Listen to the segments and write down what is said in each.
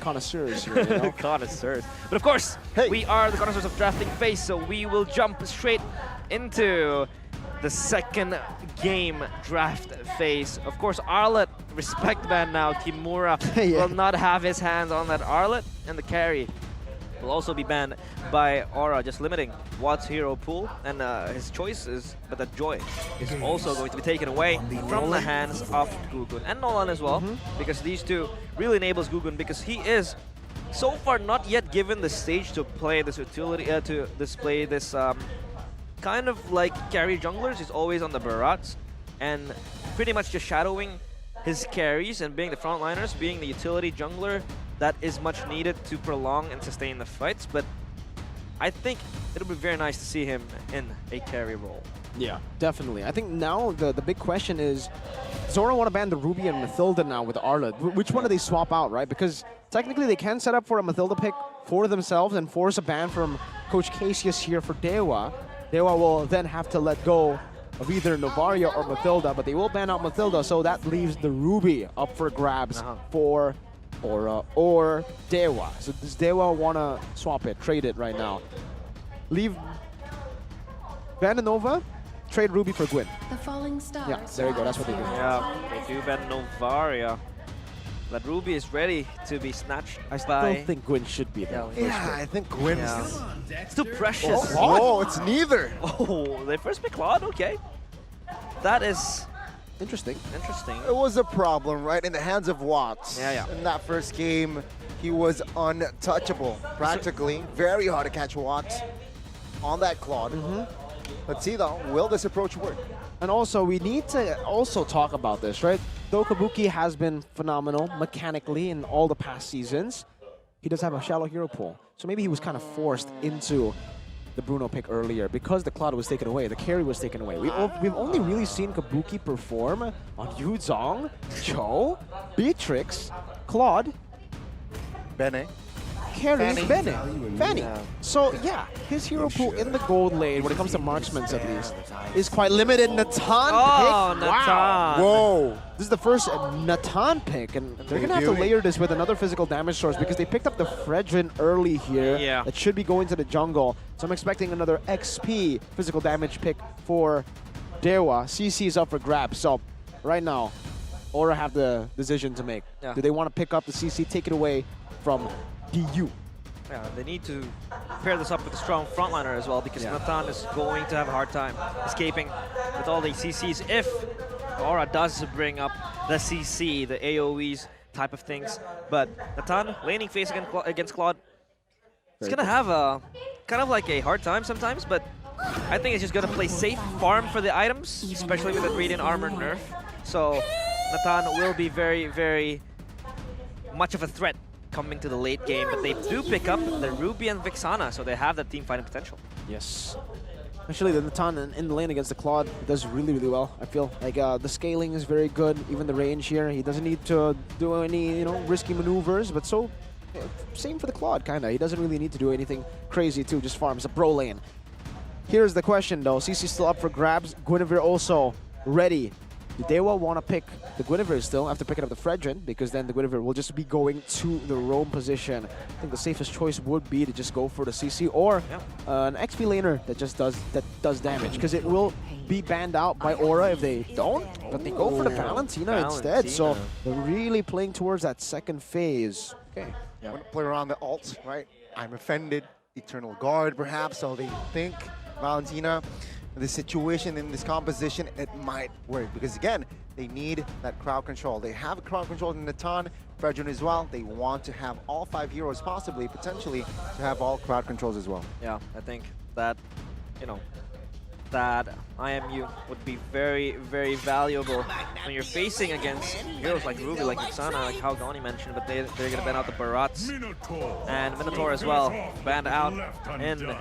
connoisseurs here, you know? Connoisseurs. But of course, we are the connoisseurs of drafting phase, so we will jump straight into the second game draft phase. Of course, Arlet, respect ban now. Kimura will not have his hands on that Arlet, and the carry will also be banned by Aura, just limiting Watt's hero pool and his choices. But that Joy is also going to be taken away from the hands of Gugun and Nolan as well, because these two really enables Gugun, because he is so far not yet given the stage to play this utility, to display this kind of like carry junglers. He's always on the Barats and pretty much just shadowing his carries and being the frontliners, being the utility jungler that is much needed to prolong and sustain the fights. But I think it'll be very nice to see him in a carry role. Yeah, definitely. I think now the big question is, Zora want to ban the Ruby and Mathilda now with Arlet. Which one do they swap out, right? Because technically they can set up for a Mathilda pick for themselves and force a ban from Coach Casius here for Dewa. Dewa will then have to let go of either Novaria or Mathilda, but they will ban out Mathilda, so that leaves the Ruby up for grabs for Aura or Dewa. So does Dewa want to swap it, trade it right now? Leave ban Nova, trade Ruby for Gwyn. The falling stars. Yeah, there you go, that's what they do. Yeah, they do ban Novaria. But Ruby is ready to be snatched I by... still think Gwyn should be there. Yeah, I think Gwyn is... It's too precious. Oh, it's neither. Oh, they first pick Claude, okay. That is interesting. Interesting. It was a problem, right? In the hands of Watts. Yeah. In that first game, he was untouchable, practically. Very hard to catch Watts on that Claude. Let's see though, will this approach work? And also, we need to also talk about this, right? Though Kabuki has been phenomenal mechanically in all the past seasons, he does have a shallow hero pool. So maybe he was kind of forced into the Bruno pick earlier because the Claude was taken away, the carry was taken away. We've only really seen Kabuki perform on Yuzong, Cho, Beatrix, Claude, Bene. carry Bene, Fanny. Yeah. So yeah, his hero pool in the gold lane, when it comes to marksmen at least, is quite limited. Natan Oh, pick. Natan. Wow. Whoa. This is the first Natan pick, and they're going to have to layer this with another physical damage source because they picked up the Fredrin early here. Yeah. That should be going to the jungle. So I'm expecting another XP physical damage pick for Dewa. CC is up for grabs. So right now, Aura have the decision to make. Yeah. Do they want to pick up the CC, take it away from DU? Yeah, they need to pair this up with a strong frontliner as well, because Natan is going to have a hard time escaping with all the CCs if Aura does bring up the CC, the AoEs type of things. But Natan laning face against Claude, it's going to have a kind of like a hard time sometimes, but I think it's just going to play safe, farm for the items, especially with the Radiant Armor nerf. So Natan will be very, very much of a threat coming to the late game, but they do pick up the Ruby and Vixana, so they have that team fighting potential. Yes. Actually, the Natan in the lane against the Claude does really, really well. I feel like the scaling is very good, even the range here. He doesn't need to do any, risky maneuvers, but so same for the Claude, kind of. He doesn't really need to do anything crazy too, just farms a pro lane. Here's the question though, CC's still up for grabs. Guinevere also ready. Do Dewa want to pick the Guinevere still after picking up the Fredrin? Because then the Guinevere will just be going to the roam position. I think the safest choice would be to just go for the CC or an XP laner that just does damage. Because it will be banned out by Aura if they don't, but they go for the Valentina instead. So they're really playing towards that second phase. Okay. Want to play around the ult, right? I'm offended. Eternal Guard, perhaps. So they think Valentina. The situation in this composition, it might work because again, they need that crowd control. They have crowd control in Natan, Fredrin as well. They want to have all 5 heroes possibly, potentially, to have all crowd controls as well. Yeah, I think that, that IMU would be very, very valuable when you're facing against heroes like Ruby, like Vixana, like how Goni mentioned, but they're going to ban out the Barats and Minotaur as well, banned out in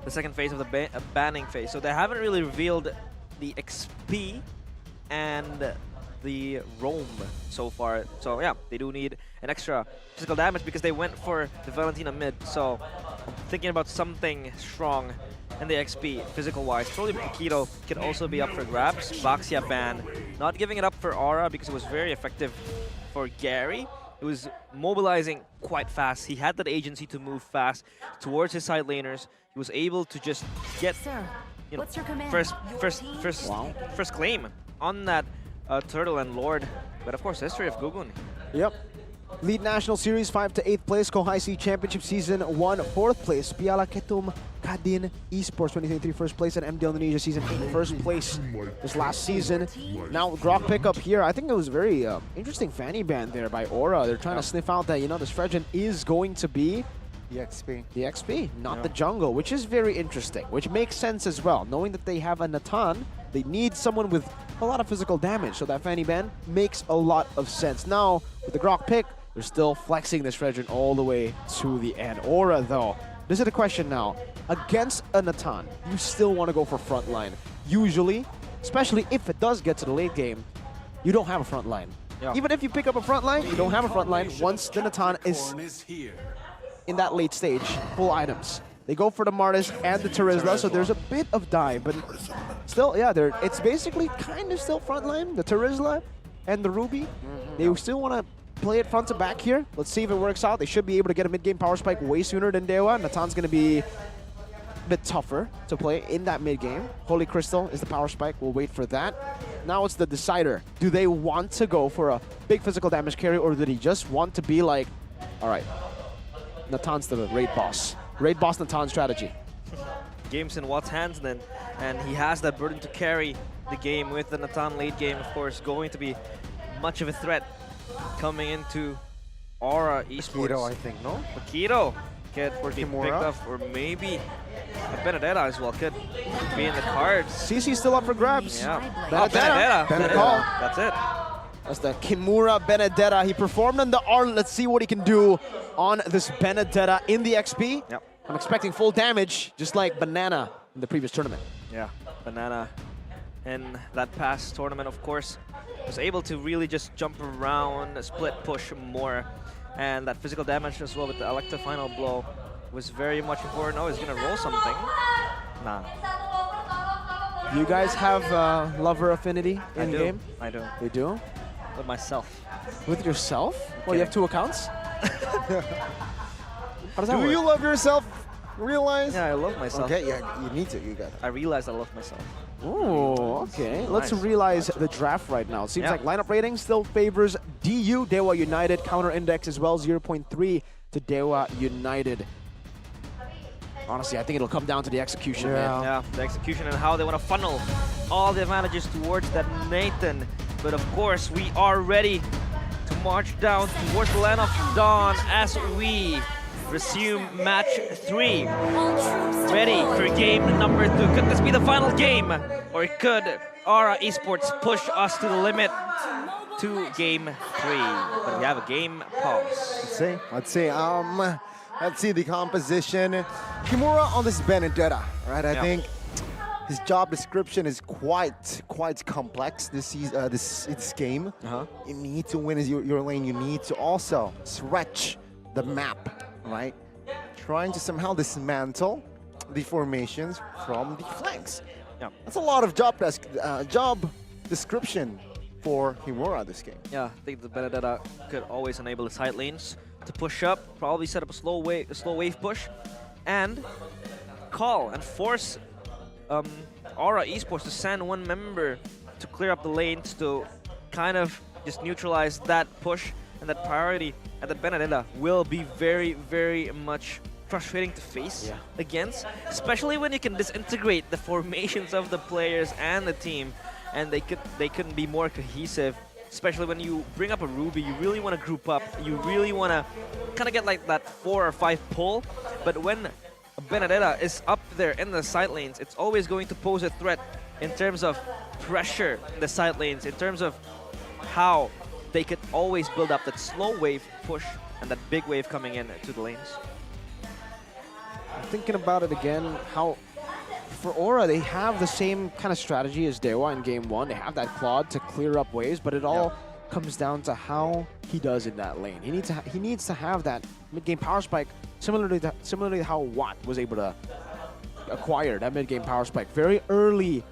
the second phase of the banning phase. So they haven't really revealed the XP and the roam so far. So yeah, they do need an extra physical damage because they went for the Valentina mid. So thinking about something strong in the XP, physical-wise. Probably Paquito could also be up for grabs. Baxia ban, not giving it up for Aura because it was very effective for Gary. He was mobilizing quite fast. He had that agency to move fast towards his side laners. He was able to just get, you know, What's your command? first claim on that Turtle and Lord. But of course, history of Gugun. Yep. Lead National Series 5 to 8th place, Kohai C Championship Season 1 4th place, Piala Ketum Kadin Esports 2023 first place, and MDL Indonesia Season 8 first place this last season. Now Grok pickup here. I think it was very interesting fanny ban there by Aura. They're trying to sniff out that, you know, this Fredgen is going to be The XP. the XP, not the jungle, which is very interesting, which makes sense as well. Knowing that they have a Natan, they need someone with a lot of physical damage, so that fanny ban makes a lot of sense. Now, with the Grok pick, they're still flexing this Fredgen all the way to the end. Aura, though, this is the question now. Against a Natan, you still want to go for front line. Usually, especially if it does get to the late game, you don't have a front line. Yeah. Even if you pick up a front line, you don't have a front line once the Natan is in that late stage, full items. They go for the Martis and the Terizla, so there's a bit of dive, but still, yeah, it's basically kind of still frontline. The Terizla and the Ruby, they still want to play it front to back here. Let's see if it works out. They should be able to get a mid-game power spike way sooner than Dewa. Natan's going to be a bit tougher to play in that mid-game. Holy Crystal is the power spike. We'll wait for that. Now it's the decider. Do they want to go for a big physical damage carry, or do they just want to be like, all right, Natan's the raid boss. Raid boss Natan strategy. Game's in Watt's hands then, and he has that burden to carry the game with the Natan late game, of course, going to be much of a threat coming into Aura Esports. Keto, I think, no? Makito could be picked Kimura. up, or maybe a Benedetta as well could be in the cards. CC's still up for grabs. Yeah. Benedetta. Benedetta. That's it. That's the Kimura Benedetta. He performed on the Arn. Let's see what he can do on this Benedetta in the XP. Yep. I'm expecting full damage, just like Banana in the previous tournament. Yeah, Banana in that past tournament, of course, was able to really just jump around, split push more, and that physical damage as well with the Electa final blow was very much important. Oh, he's gonna roll something. Nah. You guys have lover affinity in game? I do. You do? With myself. With yourself? Well, you have 2 accounts? How does that Do work? you love yourself? Realize? Yeah, I love myself. Okay, yeah, you need to. You got it. I realized I love myself. Oh, okay. Let's Nice. realize the draft right now. It seems Yeah. like lineup rating still favors DU, Dewa United. Counter index as well, 0.3 to Dewa United. Honestly, I think it'll come down to the execution, man. Yeah, the execution and how they want to funnel all the advantages towards that Nathan. But of course, we are ready to march down towards the land of dawn as we resume match 3. Ready for game number 2. Could this be the final game? Or could Aura Esports push us to the limit to game 3? But we have a game pause. Let's see the composition. Kimura on this Benedetta, right? I Yeah. think his job description is quite complex this game. You need to win your lane. You need to also stretch the map, right? Trying to somehow dismantle the formations from the flanks. Yeah. That's a lot of job description for Kimura this game. Yeah, I think the Benedetta could always enable the side lanes to push up, probably set up a slow wave push, and call and force Aura Esports to send one member to clear up the lanes to kind of just neutralize that push and that priority. And that Benedetta will be very, very much frustrating to face against, especially when you can disintegrate the formations of the players and the team, and they couldn't be more cohesive. Especially when you bring up a Ruby, you really want to group up. You really want to kind of get like that 4 or 5 pull. But when a Benedetta is up there in the side lanes, it's always going to pose a threat in terms of pressure in the side lanes, in terms of how they could always build up that slow wave push and that big wave coming in to the lanes. I'm thinking about it again, how for Aura, they have the same kind of strategy as Dewa in game 1. They have that Claude to clear up waves, but it all comes down to how he does in that lane. He needs to have that mid-game power spike, similarly to how Watt was able to acquire that mid-game power spike very early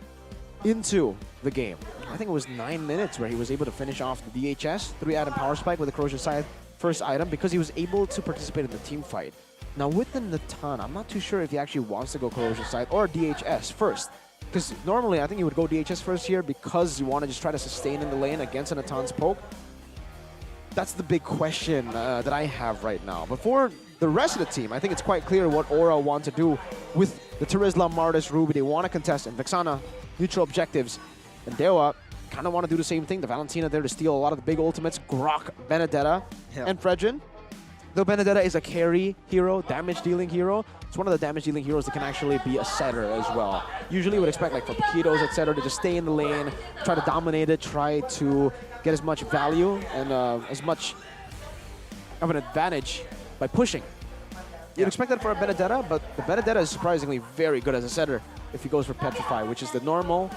into the game. I think it was 9 minutes where he was able to finish off the DHS, 3-item power spike with a Corrosion Scythe first item because he was able to participate in the team fight. Now with the Natan, I'm not too sure if he actually wants to go Corrosion side or DHS first. Because normally I think he would go DHS first here because you want to just try to sustain in the lane against a Natan's poke. That's the big question that I have right now. But for the rest of the team, I think it's quite clear what Aura want to do with the Terizla, Martis, Ruby. They want to contest, and Vexana, neutral objectives. And Dewa kind of want to do the same thing. The Valentina there to steal a lot of the big ultimates. Grok, Benedetta, and Fredrin. Though Benedetta is a carry hero, damage-dealing hero, it's one of the damage-dealing heroes that can actually be a setter as well. Usually you would expect, like, for Paquitos, etc., to just stay in the lane, try to dominate it, try to get as much value and as much of an advantage by pushing. You'd expect that for a Benedetta, but the Benedetta is surprisingly very good as a setter if he goes for Petrify, which is the normal,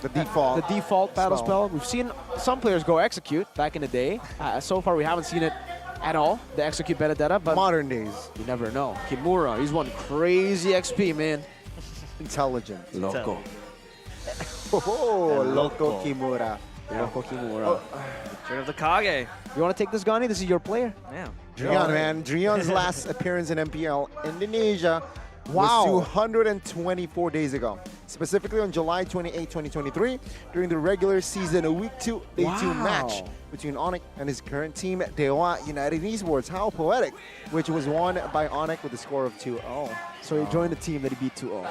the default battle spell. We've seen some players go Execute back in the day. So far, we haven't seen it at all, the Execute Benedetta, but modern days, you never know. Kimura, he's one crazy XP, man. Intelligent. Loco. Oh, Loco Kimura. Loco Kimura. Oh. Return of the Kage. You want to take this, Gani? This is your player. Yeah. Drian, man. Drian's last appearance in MPL Indonesia wow. was 224 days ago. Specifically on July 28, 2023, during the regular season Week 2 Day 2 match between Onyx and his current team, Dewa United Esports. How poetic, which was won by Onyx with a score of 2-0. So he joined the team that he beat 2-0.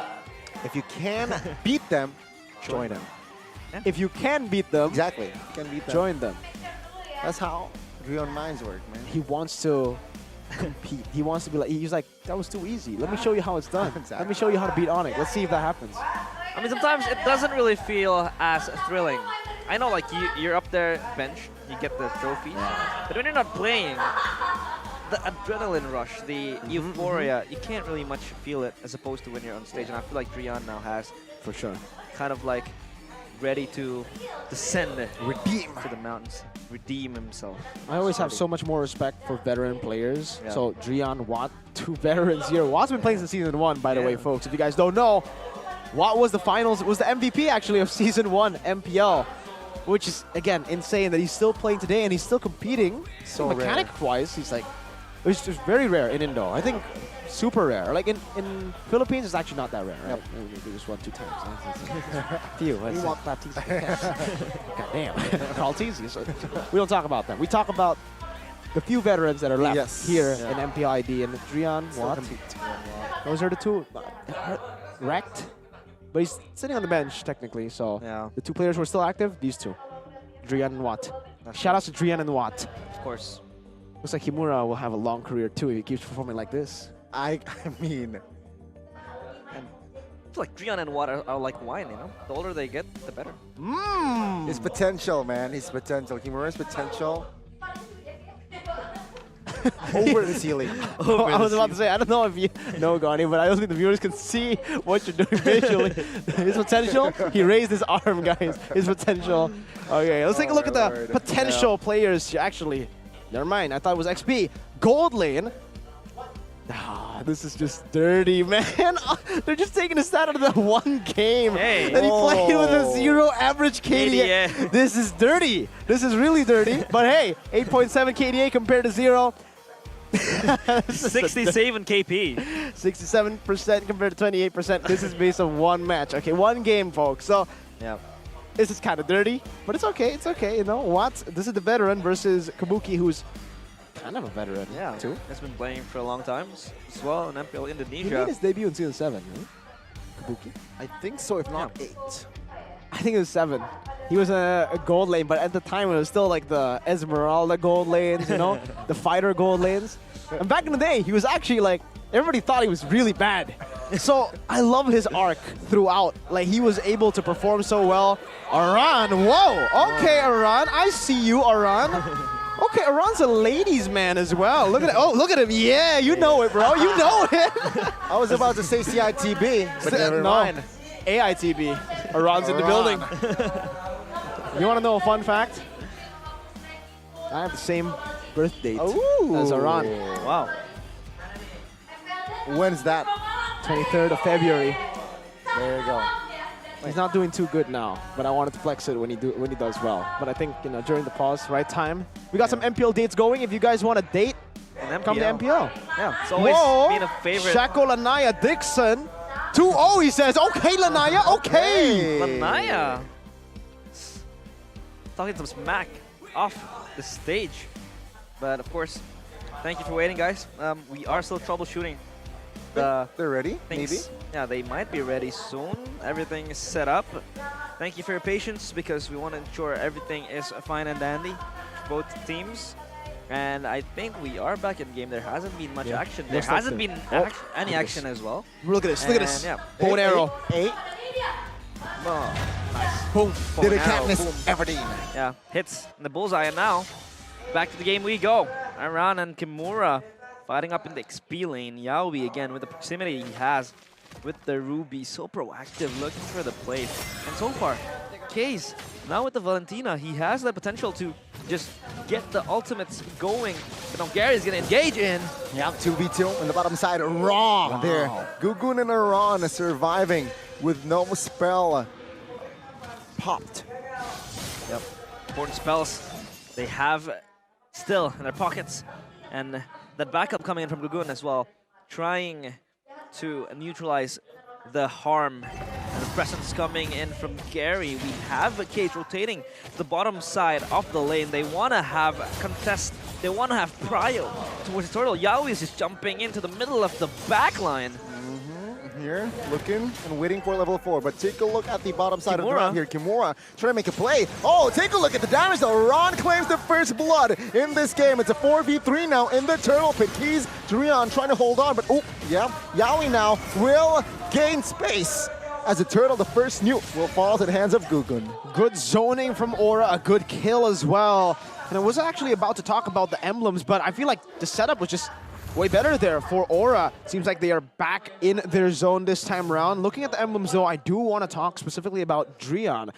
If you can beat them, join them. Yeah. If you can beat them, exactly, you can beat them. Join them. That's how Drian minds work, man. He wants to compete. He wants to be like, he's like, that was too easy. Let me show you how it's done. Exactly. Let me show you how to beat Onyx. Let's see if that happens. I mean, sometimes it doesn't really feel as thrilling. I know, like, you're up there bench, you get the trophies, but when you're not playing, the adrenaline rush, the euphoria, you can't really much feel it as opposed to when you're on stage. And I feel like Drian now has, for sure, kind of like ready to descend, redeem to the mountains, redeem himself. I always have so much more respect for veteran players. Yeah. So Drian, Watt, two veterans here. Watt's been playing since season 1, by the way, folks. If you guys don't know, Watt was the finals, was the MVP actually of season 1 MPL, which is again insane that he's still playing today and he's still competing. So mechanic-wise, he's like, it's just very rare in Indo. I think super rare. Like in Philippines, it's actually not that rare, right? They just won 2 times. Few. We want that team. God damn. Call teasy. So we don't talk about them. We talk about the few veterans that are left here in MPID. And Drian, Watt. Those are the two. Wrecked. But he's sitting on the bench, technically. So the 2 players who are still active, these 2. Drian and Watt. Shout out to Drian and Watt. Of course. Looks like Kimura will have a long career too if he keeps performing like this. I mean, and I feel like Drian and Watt are like wine, you know? The older they get, the better. His potential, man. His potential. Kimura's potential. Over the ceiling. I was about to say, I don't know if you know, Gani, but I don't think the viewers can see what you're doing visually. His potential, he raised his arm, guys. His potential. Okay, let's take a look at the potential players. Actually, never mind. I thought it was XP. Gold lane. This is just dirty, man. They're just taking a stat out of the 1 game that he played with a 0 average KDA. This is dirty. This is really dirty. But hey, 8.7 KDA compared to 0. 67 KP. 67% compared to 28%. This is based on 1 match. Okay, 1 game, folks. So this is kind of dirty, but it's okay. It's okay, you know. What? This is the veteran versus Kabuki, who's kind of a veteran too. He's been playing for a long time as well in MPL Indonesia. He made his debut in season 7, right? Kabuki? I think so, if not 8. I think it was 7. He was a gold lane, but at the time it was still like the Esmeralda gold lanes, you know, the fighter gold lanes. And back in the day, he was actually like, everybody thought he was really bad. So I love his arc throughout. Like he was able to perform so well. Aran, whoa, okay, Aran, I see you, Aran. Okay, Aran's a ladies' man as well. Look at it. Oh, look at him. Yeah, you know it, bro. You know it. I was about to say CITB, but never mind. AITB. Aran's in the building. You want to know a fun fact? I have the same birth date as Aran. Wow. When's that? 23rd of February. There you go. He's not doing too good now, but I wanted to flex it when he does well. But I think, you know, during the pause, right time. We got some MPL dates going. If you guys want a date, come to MPL. Yeah, it's always been a favorite. Shako Lanaya Dixon. 2-0, he says. Okay, Lanaya, okay. Lanaya talking some smack off the stage. But of course, thank you for waiting, guys. We are still troubleshooting. They're ready, things. maybe? Yeah, they might be ready soon. Everything is set up. Thank you for your patience because we want to ensure everything is fine and dandy for both teams. And I think we are back in game. There hasn't been much action. There hasn't been any action as well. Look at this, look at this. Yeah. Bow and arrow. Oh, nice. Boom. Did it Katniss Everdeen. Yeah, hits in the bullseye. And now, back to the game we go. Iran and Kimura fighting up in the XP lane. Yaoi again with the proximity he has with the Ruby. So proactive, looking for the play. And so far, Case, now with the Valentina, he has the potential to just get the ultimates going. But now Gary's going to engage in. Yeah, 2v2 on the bottom side. Raw there. Gugun and Iran are surviving with no spell popped. Yep, important spells they have still in their pockets. And that backup coming in from Gugun as well, trying to neutralize the harm. And the presence coming in from Gary. We have a Cage rotating the bottom side of the lane. They want to have contest. They want to have prio towards the turtle. Yaoi is just jumping into the middle of the back line. Here, looking and waiting for level 4, but take a look at the bottom side of the map here. Kimura trying to make a play. Oh, take a look at the damage though. Ron claims the first blood in this game. It's a 4v3 now in the turtle pit. Keys, Drian trying to hold on, but oh, yeah, Yaoi now will gain space. As a turtle, the first nuke will fall to the hands of Gugun. Good zoning from Aura, a good kill as well. And I was actually about to talk about the emblems, but I feel like the setup was just way better there for Aura. Seems like they are back in their zone this time around. Looking at the emblems though, I do want to talk specifically about Drian.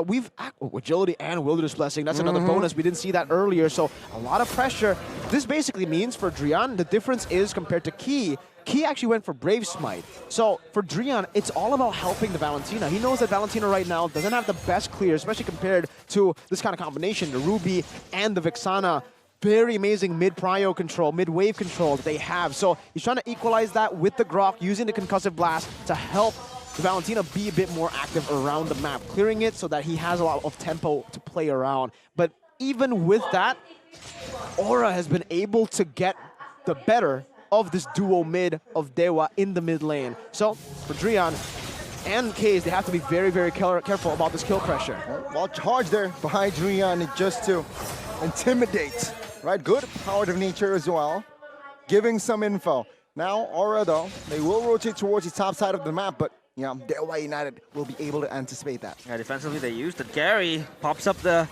We've agility and wilderness blessing. That's another bonus. We didn't see that earlier, so a lot of pressure. This basically means for Drian, the difference is compared to Key. Key actually went for Brave Smite. So for Drian, it's all about helping the Valentina. He knows that Valentina right now doesn't have the best clear, especially compared to this kind of combination, the Ruby and the Vixana. Very amazing mid-prio control, mid-wave control that they have. So he's trying to equalize that with the Grok, using the Concussive Blast to help the Valentina be a bit more active around the map, clearing it so that he has a lot of tempo to play around. But even with that, Aura has been able to get the better of this duo mid of Dewa in the mid lane. So for Drian and Case, they have to be very, very careful about this kill pressure. Well charged there behind Drian just to intimidate. Right, good power of nature as well. Giving some info. Now, Aura though, they will rotate towards the top side of the map, but yeah, Dewa United will be able to anticipate that. Yeah, defensively they used it. Gary pops up the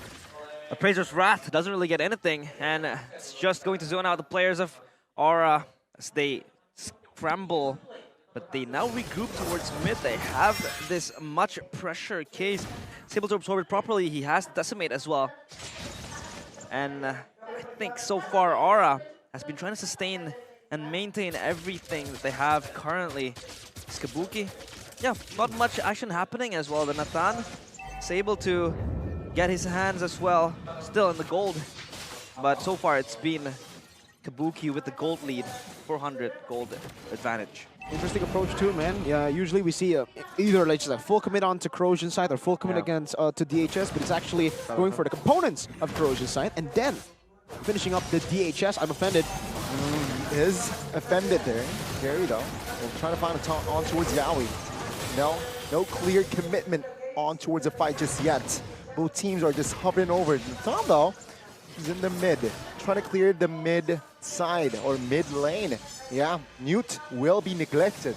Appraiser's Wrath, doesn't really get anything, and it's just going to zone out the players of Aura as they scramble. But they now regroup towards mid. They have this much pressure. Case is able to absorb it properly. He has Decimate as well. And I think so far Aura has been trying to sustain and maintain everything that they have currently. Skabuki, yeah, not much action happening as well. The Nathan is able to get his hands as well, still in the gold. But so far it's been Kabuki with the gold lead, 400 gold advantage. Interesting approach too, man. Yeah, usually we see either like just a full commit onto Corrosion side or full commit against to DHS, but it's actually going for the components of Corrosion side and then finishing up the DHS. I'm offended. He is offended there. Gary though, will try to find a taunt on towards Yaoi. No clear commitment on towards a fight just yet. Both teams are just hovering over. Tom though, he's in the mid, trying to clear the mid side or mid lane. Yeah, Newt will be neglected.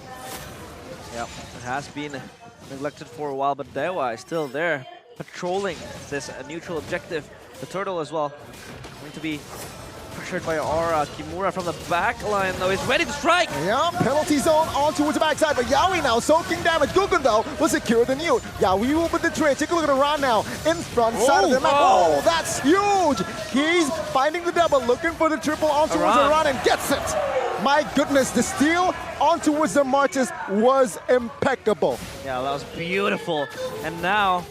Yeah, it has been neglected for a while, but Dewa is still there, patrolling this neutral objective. The turtle as well, going to be pressured by Aura. Kimura from the back line though is ready to strike! Yeah, penalty zone on towards the backside, but Yaoi now soaking damage. Gugun though will secure the Newt. Yaoi will put the trade. Take a look at Iran now in front side of the map. Oh, that's huge! He's finding the double, looking for the triple on towards Iran and gets it! My goodness, the steal on towards the Martis was impeccable. Yeah, that was beautiful. And now,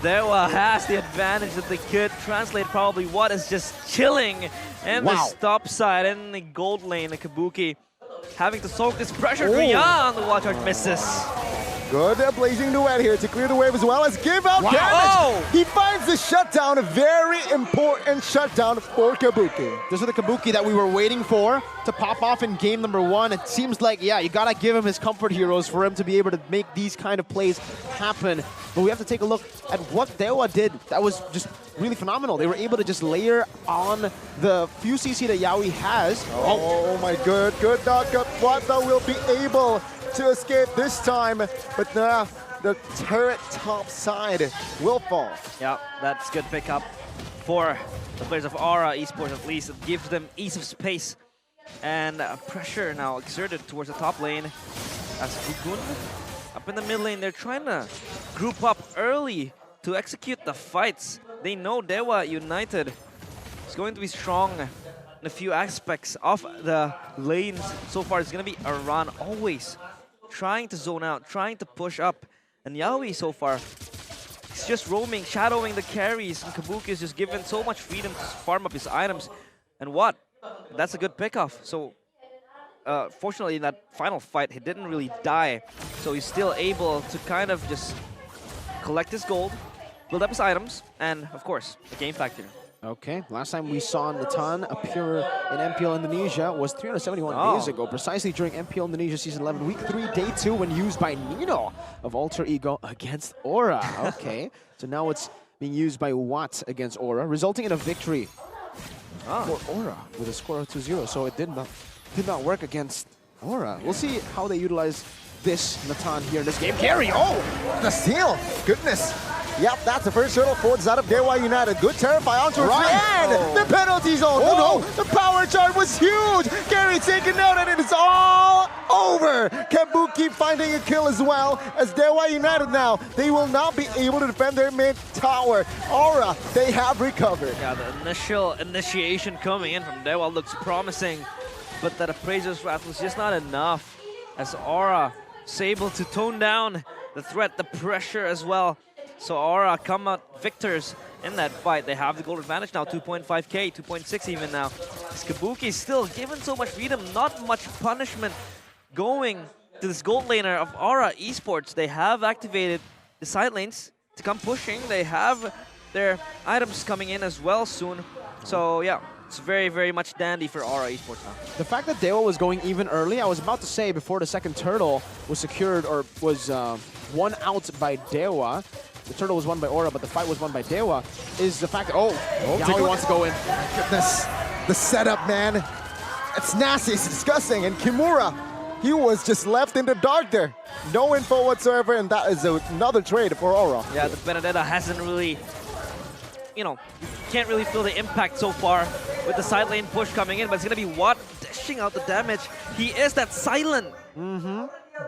Dewa has the advantage that they could translate probably what is just chilling in the top side in the gold lane. The Kabuki having to soak this pressure. Rian, the watch out misses. Good blazing duet here to clear the wave as well as give out damage. He finds the shutdown, a very important shutdown for Kabuki. This is the Kabuki that we were waiting for to pop off in game number 1. It seems like, yeah, you gotta give him his comfort heroes for him to be able to make these kind of plays happen. But we have to take a look at what Dewa did. That was just really phenomenal. They were able to just layer on the few CC that Yaoi has. Oh my good knockup. Wata will be able to escape this time, but the turret top side will fall. Yeah, that's good pickup for the players of Aura Esports at least. It gives them ease of space and pressure now exerted towards the top lane. As Fugun up in the mid lane, they're trying to group up early to execute the fights. They know Dewa United is going to be strong in a few aspects of the lanes. So far, it's going to be a run always trying to zone out, trying to push up. And Yaoi so far is just roaming, shadowing the carries, and Kabuki is just given so much freedom to farm up his items. And what? That's a good pickoff. So fortunately in that final fight, he didn't really die. So he's still able to kind of just collect his gold, build up his items, and of course, the game factor. Okay, last time we saw Natan appear in MPL Indonesia was 371 days ago, precisely during MPL Indonesia Season 11, Week 3, Day 2, when used by Nino of Alter Ego against Aura. Okay, so now it's being used by Watt against Aura, resulting in a victory for Aura with a score of 2-0. So it did not work against Aura. We'll see how they utilize this Natan here in this game. Carry! Oh, the steal! Goodness! Yep, that's the first hurdle for the side of Dewa United. Good terrify onto the end. The penalty zone. Oh no, the power charge was huge. Gary taken out and it is all over. Kabuki finding a kill as well as Dewa United now. They will not be able to defend their mid tower. Aura, they have recovered. Yeah, the initial initiation coming in from Dewa looks promising, but that Appraiser's Wrath was just not enough as Aura is able to tone down the threat, the pressure as well. So Aura come out victors in that fight. They have the gold advantage now, 2.5k, 2.6 even now. This Kabuki is still given so much freedom, not much punishment going to this gold laner of Aura Esports. They have activated the side lanes to come pushing. They have their items coming in as well soon. So yeah, it's very, very much dandy for Aura Esports now. The fact that Dewa was going even early, I was about to say before the second turtle was secured or was won out by Dewa. The turtle was won by Aura, but the fight was won by Dewa, is the fact that, Yaoi wants to go in. My goodness, the setup, man. It's nasty, it's disgusting. And Kimura, he was just left in the dark there. No info whatsoever, and that is another trade for Aura. Yeah, the Benedetta hasn't really, you can't really feel the impact so far with the side lane push coming in, but it's going to be Watt dishing out the damage. He is that silent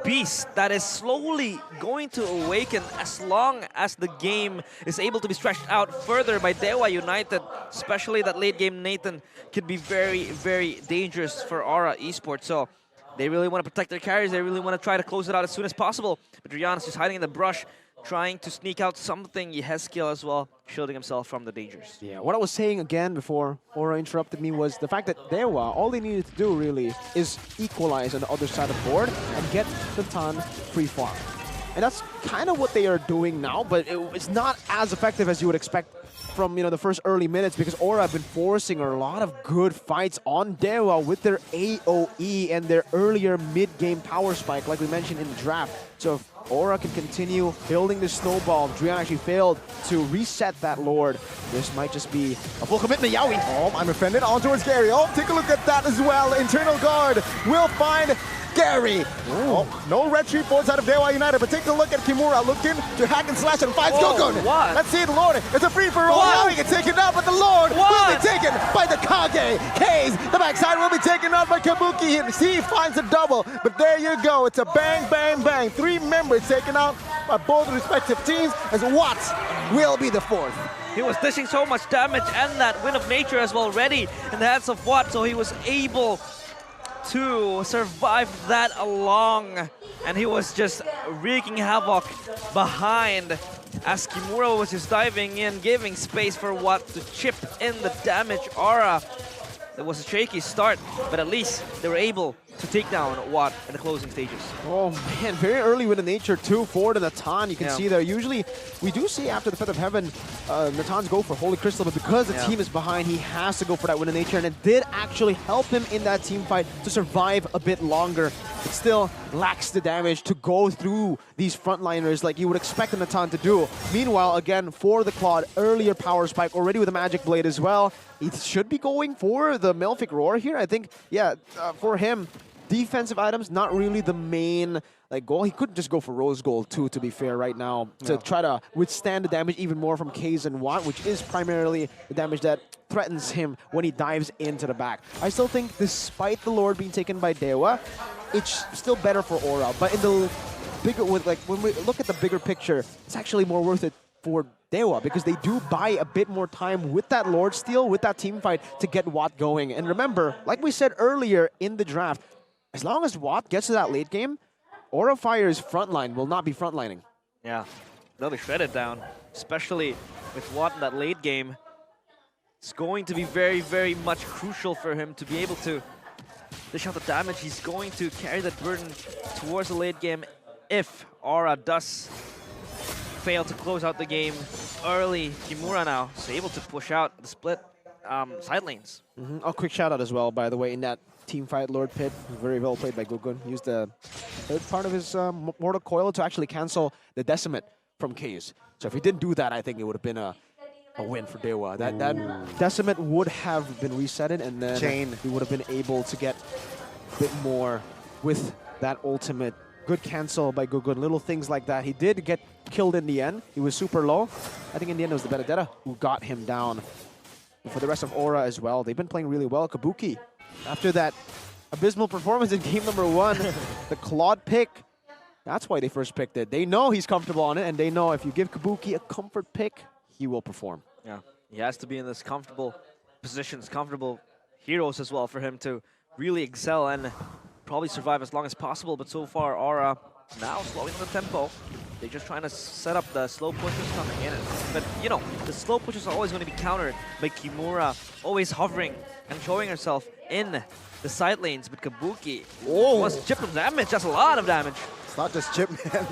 beast that is slowly going to awaken as long as the game is able to be stretched out further by Dewa United. Especially that late game Nathan could be very, very dangerous for Aura Esports. So they really want to protect their carries. They really want to try to close it out as soon as possible. But Rian is just hiding in the brush, trying to sneak out something. He has skill as well, shielding himself from the dangers. Yeah, what I was saying again before Aura interrupted me was the fact that Dewa, all they needed to do really is equalize on the other side of the board and get the Tan free farm. And that's kind of what they are doing now, but it's not as effective as you would expect from the first early minutes, because Aura have been forcing a lot of good fights on Dewa with their AoE and their earlier mid-game power spike, like we mentioned in the draft. So if Aura can continue building this snowball, Drian actually failed to reset that Lord. This might just be a full commitment. Yaoi. Oh, I'm offended. On towards Gary. Oh, take a look at that as well. Internal guard will find Gary. Oh, no retreat for side of Dewa United, but take a look at Kimura looking to hack and slash and finds Gogun. What? Let's see the Lord. It's a free for all. Now he gets taken out, but the Lord will be taken by the Kage. Kaze, the backside will be taken out by Kabuki. He finds a double, but there you go. It's a bang, bang, bang. 3 members taken out by both respective teams as Watts will be the 4th. He was dishing so much damage and that Wind of Nature as well ready in the hands of Watt, so he was able Game2 survived that long, and he was just wreaking havoc behind as Kimura was just diving in, giving space for Watt to chip in the damage. Aura, it was a shaky start, but at least they were able to take down Watt in the closing stages. Oh man, very early with the nature too. Forward and Natan, you can see there. Usually, we do see after the Fifth of Heaven, Natan's go for Holy Crystal, but because the team is behind, he has to go for that win of nature, and it did actually help him in that team fight to survive a bit longer. It still lacks the damage to go through these frontliners like you would expect a Natan to do. Meanwhile, again, for the Claude, earlier power spike, already with a Magic Blade as well. He should be going for the Malefic Roar here. I think, for him, defensive items, not really the main goal. He could just go for Rose Gold too, to be fair, right now, to try to withstand the damage even more from Kaze and Watt, which is primarily the damage that threatens him when he dives into the back. I still think, despite the Lord being taken by Dewa, it's still better for Aura. But in the bigger, when we look at the bigger picture, it's actually more worth it for Dewa, because they do buy a bit more time with that Lord Steal, with that team fight, to get Watt going. And remember, like we said earlier in the draft, as long as Watt gets to that late game, Aura Fire's frontline will not be frontlining. Yeah, they'll be shredded down, especially with Watt in that late game. It's going to be very, very much crucial for him to be able to dish out the damage. He's going to carry that burden towards the late game if Aura does fail to close out the game early. Kimura now is able to push out the split side lanes. A quick shout out as well, by the way, in that team fight, Lord Pit, very well played by Gugun. Used the third part of his Mortal Coil to actually cancel the Decimate from Kaze. So if he didn't do that, I think it would have been a win for Dewa. That Decimate would have been resetted, and then he would have been able to get a bit more with that ultimate. Good cancel by Gugun, little things like that. He did get killed in the end. He was super low. I think in the end it was the Benedetta who got him down. And for the rest of Aura as well, they've been playing really well. Kabuki, after that abysmal performance in game number 1, the Claude pick, that's why they first picked it. They know he's comfortable on it, and they know if you give Kabuki a comfort pick, he will perform. Yeah, he has to be in this comfortable positions, comfortable heroes as well for him to really excel and probably survive as long as possible. But so far, Aura now slowing the tempo. They're just trying to set up the slow pushes coming in. But, you know, the slow pushes are always going to be countered by Kimura, always hovering and showing herself in the side lanes. But Kabuki was chipped with damage. That's a lot of damage. It's not just chip, man.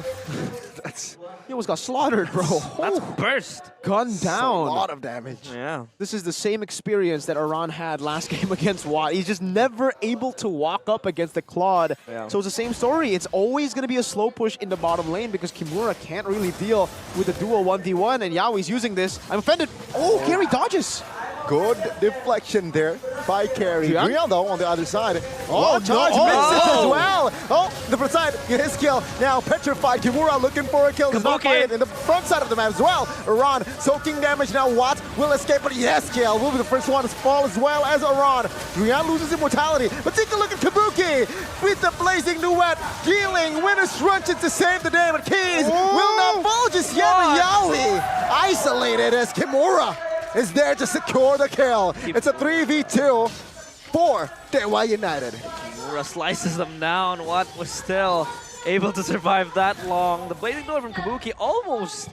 He almost got slaughtered, bro. That's burst. Gunned down. A lot of damage. Yeah. This is the same experience that Aran had last game against Watt. He's just never able to walk up against the Claude. Yeah. So it's the same story. It's always going to be a slow push in the bottom lane because Kimura can't really deal with the dual 1v1, and Yaoi's using this. I'm offended. Oh, Carry dodges. Good deflection there by Carry. Real though on the other side. Oh, charge misses as well. Oh, the front side, his kill. Now petrified. Kimura looking for a kill. Does not find it in the front side of the map as well. Aran soaking damage now. Watt will escape, but yes, kill will be the first one to fall as well as Aran. Rian loses immortality, but take a look at Kabuki with the blazing duet, dealing winner's truncheon to save the day, but Keys will not fall just yet. Yaoi isolated as Kimura is there to secure the kill. It's a 3v2 for Dewa United. Kimura slices them down. Watt was still able to survive that long. The blazing duel from Kabuki almost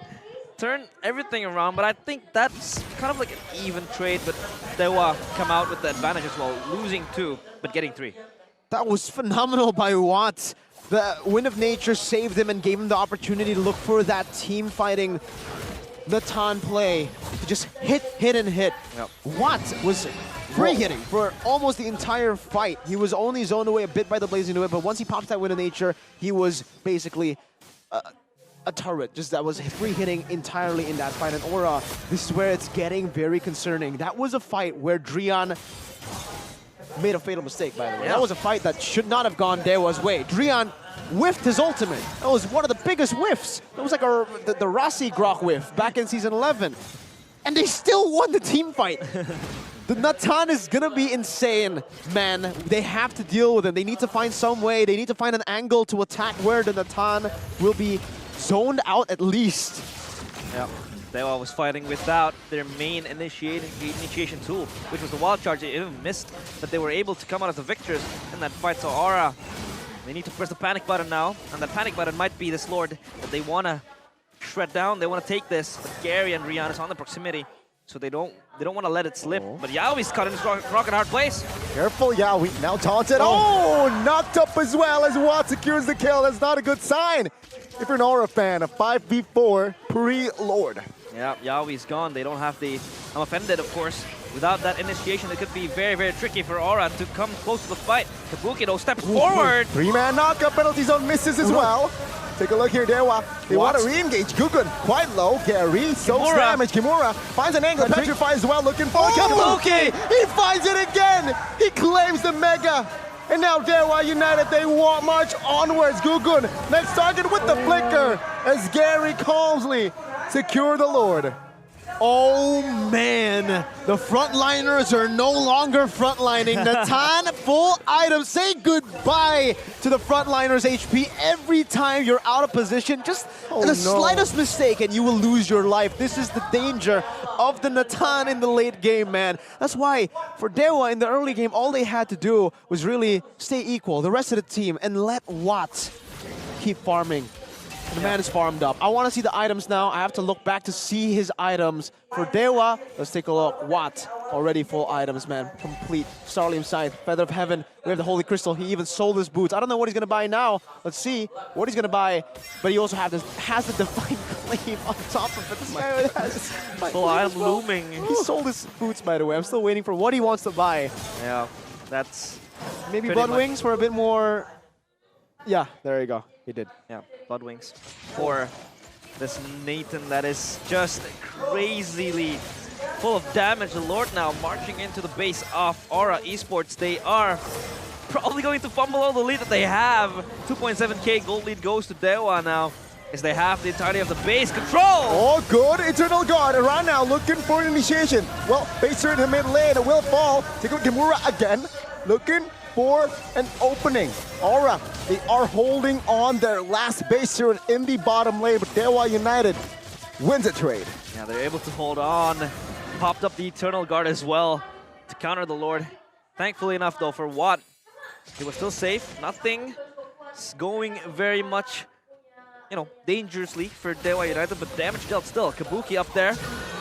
turned everything around, but I think that's kind of like an even trade, but Dewa come out with the advantage as well, losing 2, but getting 3. That was phenomenal by Watt. The Wind of Nature saved him and gave him the opportunity to look for that team fighting Natan play to just hit, and hit. Yep. Watt was free hitting for almost the entire fight. He was only zoned away a bit by the blazing duet, but once he pops that Wind of Nature, he was basically a turret. Just that was free hitting entirely in that fight. And Aura, this is where it's getting very concerning. That was a fight where Drian made a fatal mistake, by the way. Yeah. That was a fight that should not have gone Dewa's way. Drian whiffed his ultimate. That was one of the biggest whiffs. That was like the Rasi Grok whiff back in Season 11. And they still won the team fight. The Natan is going to be insane, man. They have to deal with him. They need to find some way. They need to find an angle to attack where the Natan will be zoned out at least. Yeah. Dewa was fighting without their main initiation tool, which was the wild charge. They even missed, but they were able to come out as the victors in that fight. So Aura, they need to press the panic button now, and that panic button might be this Lord that they want to shred down. They want to take this, but Gary and Rihanna is on the proximity, so they don't want to let it slip. But Yaoi's caught in his rock and hard place. Careful, Yaoi. Now taunted. Oh, knocked up as well as Watt secures the kill. That's not a good sign if you're an Aura fan. A 5v4 pre-Lord. Yeah, Yaoi's gone. They don't have the... I'm offended, of course. Without that initiation, it could be very, very tricky for Aura to come close to the fight. Kabuki, though, steps forward. 3-man knockup, penalty zone misses as well. Take a look here, Dewa. They want to re-engage. Gugun, quite low. Gary, soaks damage. Kimura finds an angle. Petrifies as well, looking for Kabuki. He finds it again. He claims the Mega. And now Dewa United, they want march onwards. Gugun, next target with the flicker as Gary calmly secure the Lord. Oh man, the frontliners are no longer frontlining. Natan, full item. Say goodbye to the frontliners HP every time you're out of position. Just the slightest mistake and you will lose your life. This is the danger of the Natan in the late game, man. That's why for Dewa in the early game, all they had to do was really stay equal, the rest of the team, and let Watt keep farming. The man is farmed up. I want to see the items now. I have to look back to see his items. For Dewa, let's take a look. Watt, already full items, man. Complete. Starlium Scythe, Feather of Heaven. We have the Holy Crystal. He even sold his boots. I don't know what he's going to buy now. Let's see what he's going to buy. But he also has the Divine Claim on top of it. This guy has full item looming. He sold his boots, by the way. I'm still waiting for what he wants to buy. Yeah, that's... Maybe Blood Wings for a bit more... Yeah, there you go. He did. Yeah, Blood Wings for this Nathan that is just crazily full of damage. The Lord now marching into the base of Aura Esports. They are probably going to fumble all the lead that they have. 2.7k gold lead goes to Dewa now, as they have the entirety of the base control. Oh, good. Eternal Guard around now looking for an initiation. Well, Baser in the mid lane will fall. Take a look at Kimura again. Looking for an opening. Aura, they are holding on their last base here in the bottom lane, but Dewa United wins a trade. Yeah, they're able to hold on. Popped up the Eternal Guard as well to counter the Lord. Thankfully enough, though, for Watt, he was still safe. Nothing going very much, you know, dangerously for Dewa United, but damage dealt still. Kabuki up there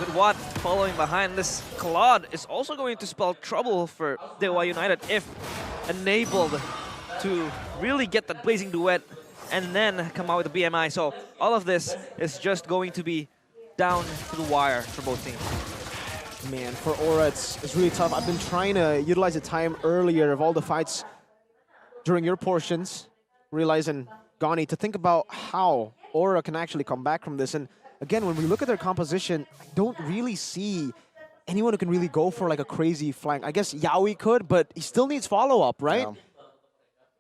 with Watt following behind. This Claude is also going to spell trouble for Dewa United if enabled to really get that Blazing Duet and then come out with the BMI. So all of this is just going to be down to the wire for both teams. Man, for Aura, it's really tough. I've been trying to utilize the time earlier of all the fights during your portions, realizing, Gani, to think about how Aura can actually come back from this. And again, when we look at their composition, I don't really see anyone who can really go for like a crazy flank. I guess Yaoi could, but he still needs follow-up, right? Yeah.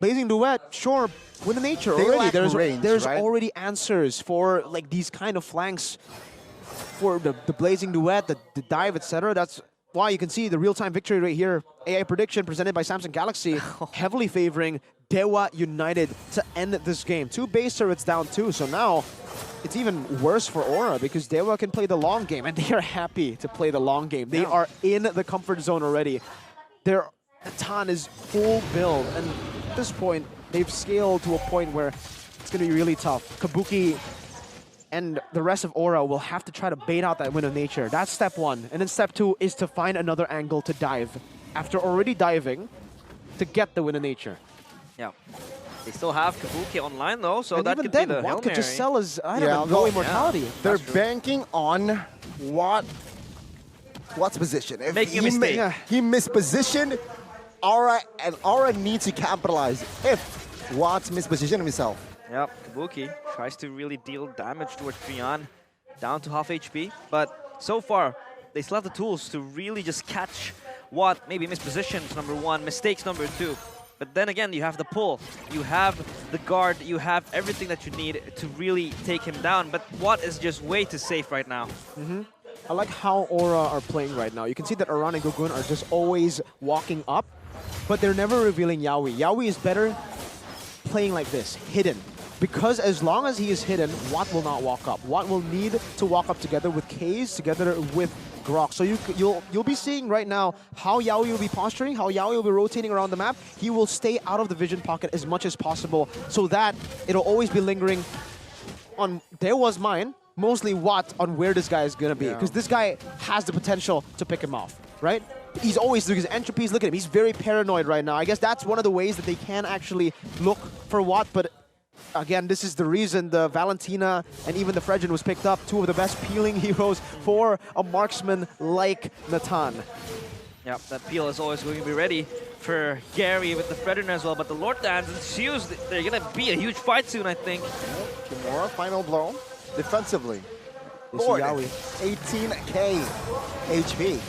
Blazing Duet, sure, with the nature they already. There's right? already answers for like these kind of flanks for the Blazing Duet, the dive, etc. That's why you can see the real-time victory right here. AI prediction presented by Samsung Galaxy, heavily favoring Dewa United to end this game. 2 base turrets down 2, so now it's even worse for Aura because Dewa can play the long game, and they are happy to play the long game. They are in the comfort zone already. Their Natan is full build, and at this point, they've scaled to a point where it's going to be really tough. Kabuki and the rest of Aura will have to try to bait out that Wind of Nature. That's step 1. And then step 2 is to find another angle to dive after already diving to get the Wind of Nature. Yeah. They still have Kabuki online though, so and that even could then, be the Hail Watt could just Mary. sell his item and go Immortality. Yeah. They're banking on Watt's position. If making a mistake. He mispositioned Aura, and Aura needs to capitalize if Watt's mispositioned himself. Yep, Kabuki tries to really deal damage towards Trian, down to half HP, but so far they still have the tools to really just catch Watt, maybe mispositions number 1, mistakes number 2. But then again, you have the pull, you have the guard, you have everything that you need to really take him down, but Watt is just way too safe right now. I like how Aura are playing right now. You can see that Aran and Gugun are just always walking up, but they're never revealing Yaoi. Yaoi is better playing like this, hidden. because as long as he is hidden, Watt will not walk up. Watt will need to walk up together with Kaze, together with Grok. So you'll be seeing right now how Yaoi will be posturing, how Yaoi will be rotating around the map. He will stay out of the vision pocket as much as possible so that it'll always be lingering on Dewa's mind, mostly Watt, on where this guy is going to be. Because this guy has the potential to pick him off, right? He's always doing his entropies. Look at him. He's very paranoid right now. I guess that's one of the ways that they can actually look for Watt, but again, this is the reason the Valentina and even the Fredgen was picked up, two of the best peeling heroes for a marksman like Natan. Yep, that peel is always going to be ready for Gary with the Fredgen as well, but the Lord Dance and Shoes, they're going to be a huge fight soon, I think. Kimura, final blow, defensively. This is Yaoi. 18k HP.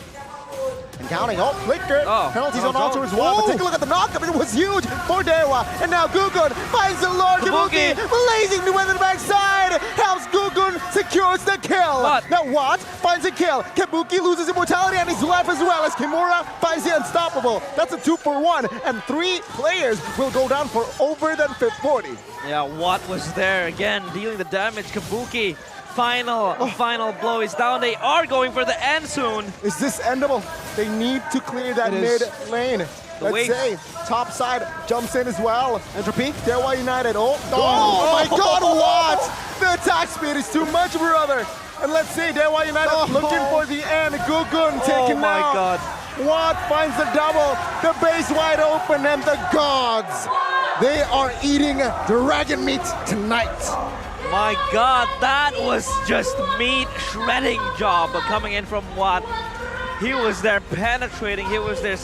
And counting, oh, flicker, penalties on altar as well, but take a look at the knockup, it was huge for Dewa, and now Gugun finds the Lord Kabuki, blazing to the backside, helps Gugun, secures the kill. Now Watt finds a kill, Kabuki loses immortality and his life as well as Kimura finds the unstoppable. That's a 2-for-1, and 3 players will go down for over than 40. Yeah, Watt was there again, dealing the damage. Kabuki, final blow is down. They are going for the end soon. Is this endable? They need to clear that mid lane. Let's say top side jumps in as well. Entropy, Dewa United. Oh my God, what? The attack speed is too much, brother. And let's say Dewa United looking for the end. Gugun taken out. Oh my God. Watt finds the double. The base wide open, and the gods, they are eating dragon meat tonight. My God, that was just meat shredding job coming in from Watt. He was there penetrating, he was there